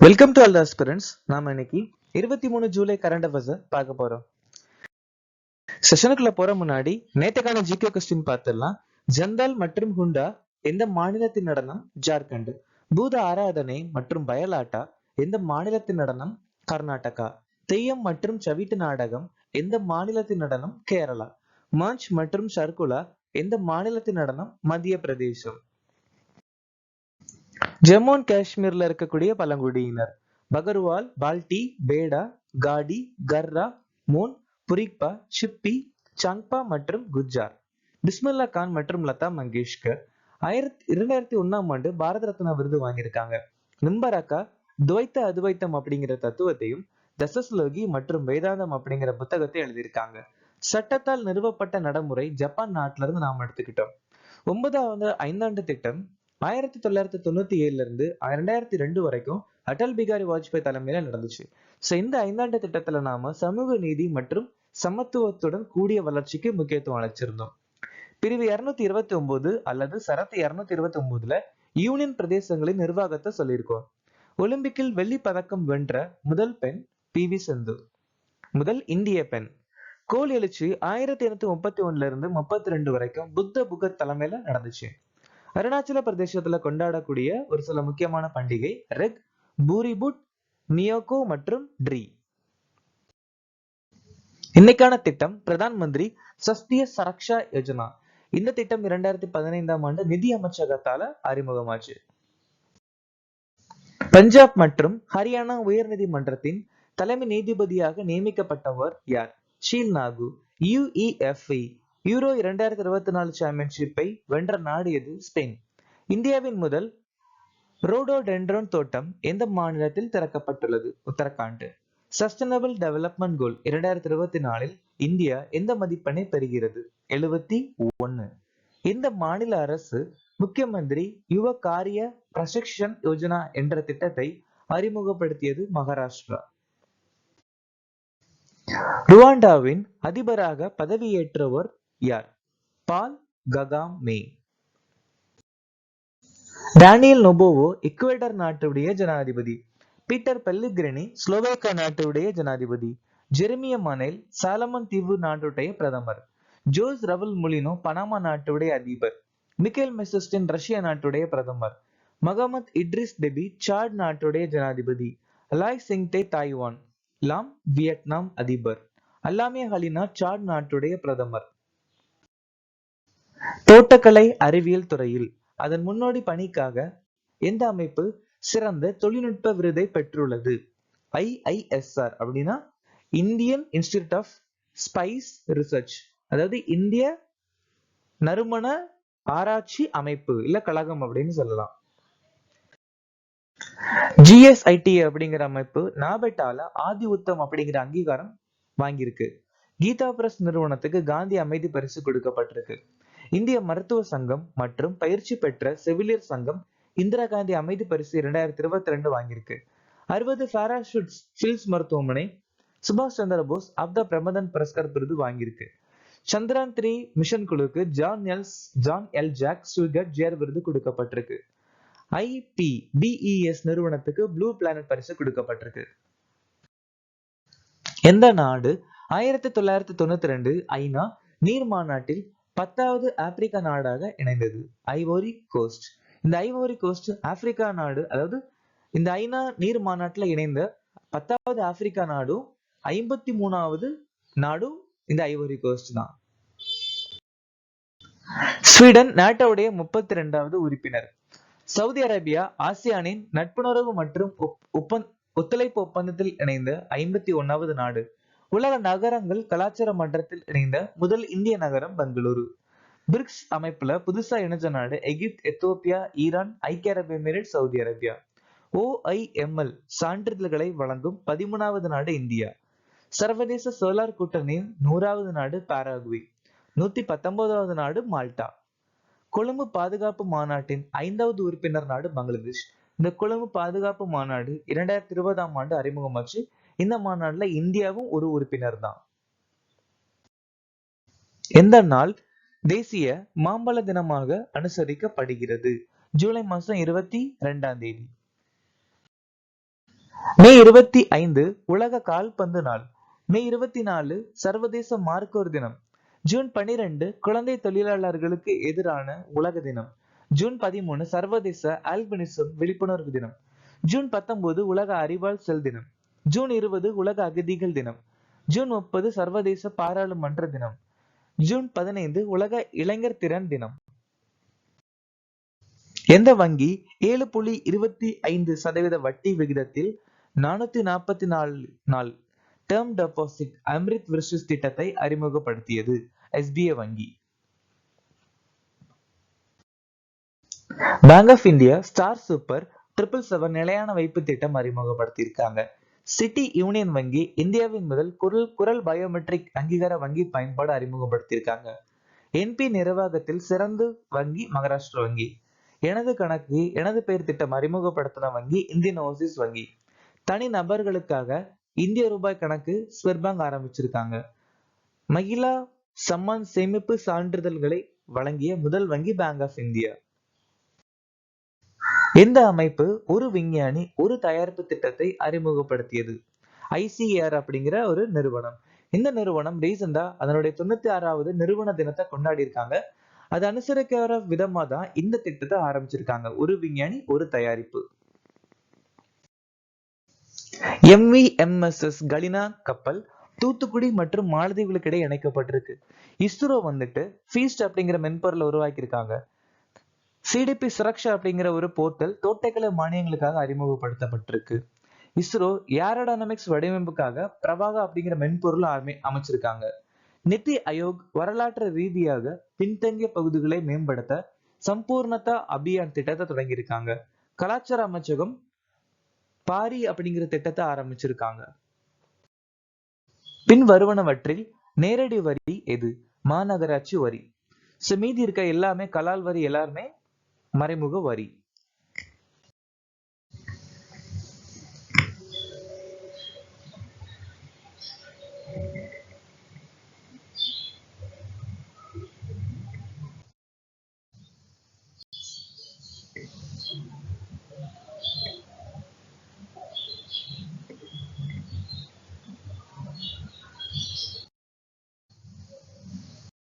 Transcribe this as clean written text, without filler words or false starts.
Welcome to all the aspirants. நாம இன்னைக்கு 23 July current affairs பார்க்க போறோம். செஷனுக்குள்ள போற முன்னாடி நேத்துக்கான ஜிகே கொஸ்டின் பார்த்துடலாம். ஜந்தால் மற்றும் ஹுண்டா எந்த மாநிலத்தின் நடனம்? ஜார்க்கண்ட். பூத ஆராதனை மற்றும் பயலாட்டா எந்த மாநிலத்தின் நடனம்? கர்நாடகா. தெய்யம் மற்றும் சவிட்டு நாடகம் எந்த மாநிலத்தின் நடனம்? கேரளா. மாஞ்ச் மற்றும் சர்க்குலா எந்த மாநிலத்தின் நடனம்? மத்திய பிரதேசம். ஜம்மு அண்ட் காஷ்மீர்ல இருக்கக்கூடிய பழங்குடியினர் பகர்வால், பால்டி, பேடா, காடி, கர்ரா, மோன், புரிக்பா, ஷிப்பி, சங்பா மற்றும் குஜ்ஜார். பிஸ்மில்லா கான் மற்றும் லதா மங்கேஷ்கர் 2001 பாரத ரத்னா விருது வாங்கியிருக்காங்க. நிம்பராக்கா துவைத்த அத்வைத்தம் அப்படிங்கிற தத்துவத்தையும், தசஸ்லோகி மற்றும் வேதாந்தம் அப்படிங்கிற புத்தகத்தை எழுதியிருக்காங்க. சட்டத்தால் நிறுவப்பட்ட நடைமுறை ஜப்பான் நாட்டில இருந்து நாம் எடுத்துக்கிட்டோம். 9வது ஐந்தாண்டு திட்டம் 1997 இருந்து 2002 வரைக்கும் அடல் பிகாரி வாஜ்பாய் தலைமையில நடந்துச்சு. இந்த ஐந்தாண்டு திட்டத்துல நாம சமூக நீதி மற்றும் சமத்துவத்துடன் கூடிய வளர்ச்சிக்கு முக்கியத்துவம் அளிச்சிருந்தோம். பிரிவு 229 அல்லது சரத்து 229ல யூனியன் பிரதேசங்களின் நிர்வாகத்தை சொல்லியிருக்கோம். ஒலிம்பிக்கில் வெள்ளி பதக்கம் வென்ற முதல் பெண் PV சிந்து. முதல் இந்திய பெண். கோல் எழுச்சி 1831 இருந்து 32 வரைக்கும் புத்த புகத் தலைமையில நடந்துச்சு. அருணாச்சல பிரதேசத்துல கொண்டாடக்கூடிய ஒரு சில முக்கியமான பண்டிகை ரெக், பூரிபுட், மியோகோ மற்றும் ட்ரீ. இன்னைக்கான திட்டம் பிரதான் மந்திரி சஸ்திய சரக்ஷா யோஜனா. இந்த திட்டம் 2015 நிதி அமைச்சகத்தால அறிமுகமாச்சு. பஞ்சாப் மற்றும் ஹரியானா உயர்நீதிமன்றத்தின் தலைமை நீதிபதியாக நியமிக்கப்பட்டவர் யார்? ஷீல் நாகு. UEFA யூரோ 2024 சாம்பியன்ஷிப்பை வென்ற நாடு எது? ஸ்பெயின். இந்தியாவின் முதல் ரோடோடென்ட்ரான் தோட்டம் எந்த மாநிலத்தில் திறக்கப்பட்டுள்ளது? உத்தரகாண்ட். சஸ்டைனபிள் டெவலப்மெண்ட் கோல் 2024 இந்தியா எந்த மதிப்பெண்ணை பெறுகிறது? 71. இந்த மாநில அரசு முக்கிய மந்திரி யுவ காரிய பிரசிக்ஷன் யோஜனா என்ற திட்டத்தை அறிமுகப்படுத்தியது? மகாராஷ்டிரா. ருவாண்டாவின் அதிபராக பதவியேற்றவர் யார்? Paul Kagame. டேனியல் நொபோவோ ஈக்குவேடர் நாட்டுடைய ஜனாதிபதி. பீட்டர் பெல்லிக்ரினி ஸ்லோவேக்கியா நாட்டுடைய ஜனாதிபதி. ஜெரிமியா மனேல் சாலமன் தீவு நாட்டுடைய பிரதமர். ஜோஸ் ரவல் முலினோ பனாமா நாட்டுடைய அதிபர். மிக்கேல் மெசஸ்டின் ரஷ்யா நாட்டுடைய பிரதமர். முகமது இட்ரிஸ் டெபி சாட் நாட்டுடைய ஜனாதிபதி. லாய் சிங்டே தாய்வான். லாம் வியட்நாம் அதிபர். அல்லாமே ஹலினா சாட் நாட்டுடைய பிரதமர். தோட்டக்கலை அறிவியல் துறையில் அதன் முன்னோடி பணிக்காக எந்த அமைப்பு சிறந்த தொழில்நுட்ப விருதை பெற்றுள்ளது? IISR அப்படின்னா Indian institute of spice research, அதாவது இந்திய நறுமண ஆராய்ச்சி அமைப்பு இல்ல கழகம் அப்படின்னு சொல்லலாம். GSIT அப்படிங்கிற அமைப்பு நாபெட்டால ஆதி உத்தம் அப்படிங்கிற அங்கீகாரம் வாங்கியிருக்கு. கீதா பிரஸ் நிறுவனத்துக்கு காந்தி அமைதி பரிசு கொடுக்கப்பட்டிருக்கு. இந்திய மருத்துவ சங்கம் மற்றும் பயிற்சி பெற்ற செவிலியர் சங்கம் இந்திரா காந்தி அமைதி பரிசு 2022 வாங்கியிருக்கு. 60 பாராசூட் ஷில்ஸ் மருத்துவமனை சுபாஷ் சந்திர போஸ் ஆஃப் த பிரமதன் புரஸ்கார் விருது வாங்கியிருக்கு. Chandrayaan 3 mission குழுக்கு John L jack ஸ்வீகர் ஜேர் விருது கொடுக்கப்பட்டிருக்கு. IPBES நிறுவனத்துக்கு ப்ளூ பிளானட் பரிசு கொடுக்கப்பட்டிருக்கு. எந்த நாடு 1992 ஐநா நீர் மாநாட்டில் 10வது ஆப்பிரிக்கா நாடாக இணைந்தது? Ivory Coast. இந்த ஐவோரி கோஸ்ட் ஆப்பிரிக்கா நாடு, அதாவது இந்த ஐநா நீர் மாநாட்டில் இணைந்த 10வது ஆப்பிரிக்கா நாடும் 53வது நாடும் இந்த ஐவோரி கோஸ்ட் தான். ஸ்வீடன் நாட்டோடைய 32வது உறுப்பினர். சவுதி அரேபியா ஆசியானின் நட்புணர்வு மற்றும் ஒத்துழைப்பு ஒப்பந்தத்தில் இணைந்த 51வது நாடு. உலக நகரங்கள் கலாச்சார மன்றத்தில் இணைந்த முதல் இந்திய நகரம் பெங்களூரு. பிரிக்ஸ் அமைப்புல புதுசா இணைஞ்ச நாடு எகிப்து, எத்தியோப்பியா, ஈரான், ஐக்கிய அரபு எமிரேட், சவுதி அரேபியா. OIML சான்றிதழ்களை வழங்கும் 13வது நாடு இந்தியா. சர்வதேச சோலார் கூட்டணியின் 100வது நாடு பாராகுவே. 119வது நாடு மால்டா. கொழும்பு பாதுகாப்பு மாநாட்டின் 5வது உறுப்பினர் நாடு பங்களாதேஷ். இந்த கொழும்பு பாதுகாப்பு மாநாடு 2020 அறிமுகமாச்சு. இந்த மாநாடுல இந்தியாவும் ஒரு உறுப்பினர் தான். எந்த நாள் தேசிய மாம்பழ தினமாக அனுசரிக்கப்படுகிறது? ஜூலை மாசம் 22ஆம் தேதி. மே 25 உலக கால்பந்து நாள். மே 24 சர்வதேச மார்க்கோர் தினம். ஜூன் 12 குழந்தை தொழிலாளர்களுக்கு எதிரான உலக தினம். ஜூன் 13 சர்வதேச ஆல்பினிசம் விழிப்புணர்வு தினம். ஜூன் 19 உலக அறிவால் செல் தினம். ஜூன் 20 உலக அகதிகள் தினம். ஜூன் 30 சர்வதேச பாராளுமன்ற தினம். ஜூன் 15 உலக இளைஞர் திறன் தினம். எந்த வங்கி 7.25% வட்டி விகிதத்தில் 444 நாள் டேர்ம் டெபாசிட் அம்ரித் விர்ஷஸ் திட்டத்தை அறிமுகப்படுத்தியது? எஸ்பிஐ வங்கி. Bank of India star super 777 நிலையான வைப்பு திட்டம் அறிமுகப்படுத்தியிருக்காங்க. சிட்டி யூனியன் வங்கி இந்தியாவின் முதல் குரல் பயோமெட்ரிக் அங்கீகார வங்கி பயன்பாடு அறிமுகப்படுத்தியிருக்காங்க. என்பி நிர்வாகத்தில் சிறந்த வங்கி மகாராஷ்டிரா வங்கி. எனது கணக்கு எனது பெயர் திட்டம் அறிமுகப்படுத்தின வங்கி இந்தியன் ஓவர்சீஸ் வங்கி. தனி நபர்களுக்காக இந்திய ரூபாய் கணக்கு ஸ்வெர் பேங்க் ஆரம்பிச்சிருக்காங்க. மகிழா சம்மான் சேமிப்பு சான்றிதழ்களை வழங்கிய முதல் வங்கி பேங்க் ஆஃப் இந்தியா. எந்த அமைப்பு ஒரு விஞ்ஞானி ஒரு தயாரிப்பு திட்டத்தை அறிமுகப்படுத்தியது? ஐசிஏஆர் அப்படிங்கிற ஒரு நிறுவனம். இந்த நிறுவனம் ரீசெண்டா அதனுடைய 96வது நிறுவன தினத்தை கொண்டாடி இருக்காங்க. அது அனுசரிக்கிற விதமா தான் இந்த திட்டத்தை ஆரம்பிச்சிருக்காங்க. ஒரு விஞ்ஞானி ஒரு தயாரிப்பு. MVMSS கலினா கப்பல் தூத்துக்குடி மற்றும் மாலத்தீவுகளுக்கு இடையே இணைக்கப்பட்டிருக்கு. இஸ்ரோ வந்துட்டு ஃபீஸ்ட் அப்படிங்கிற மென்பொருளை உருவாக்கி இருக்காங்க. சிடிபி சுரக்ஷா அப்படிங்கிற ஒரு போர்ட்டல் தோட்டக்கலை மானியங்களுக்காக அறிமுகப்படுத்தப்பட்டிருக்கு. இஸ்ரோ ஏரோடைனமிக்ஸ் வடிவமைப்புக்காக பிரபாகா அப்படிங்கிற மென்பொருள் அமைச்சிருக்காங்க. நிதி ஆயோக் வரலாற்று ரீதியாக பின்தங்கிய பகுதிகளை மேம்படுத்த சம்பூர்ணதா அபியான் திட்டத்தை தொடங்கியிருக்காங்க. கலாச்சார அமைச்சகம் பாரி அப்படிங்கிற திட்டத்தை ஆரம்பிச்சிருக்காங்க. பின் வருவனவற்றில் நேரடி வரி எது? மாநகராட்சி வரி. மீதி இருக்க எல்லாமே கலால் வரி, எல்லாருமே மறைமுக வரி.